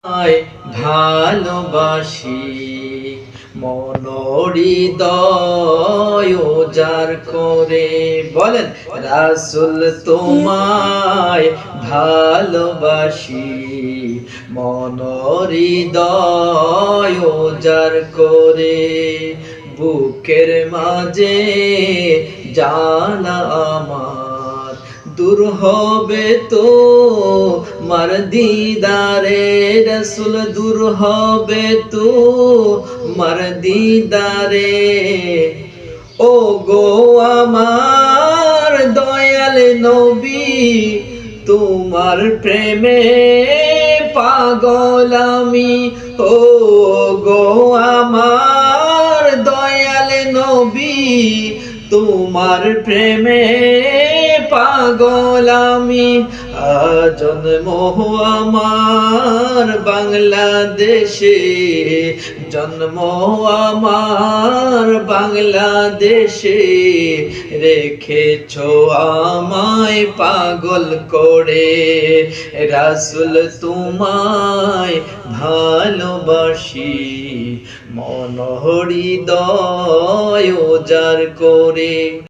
আয় ভালোবাসি মন হৃদয় উজাড় করে বলেন রাসূল তোমায় ভালোবাসি মন হৃদয় উজাড় করে বুকের মাঝে জানা আমার দূর হবে তো মার দিদারে রাসূল দূর হবে তো মার দিদারে ও গো আমার দয়াল নবী তোমার প্রেমে পাগল আমি ও গো আমার দয়াল নবী তোমার প্রেমে পাগল আমি জন্ম আমার বাংলাদেশে জন্ম আমার বাংলাদেশে রেখেছো আমায় পাগল করে রাসূল তোমায় ভালোবাসি মন হৃদয় উজাড় করে।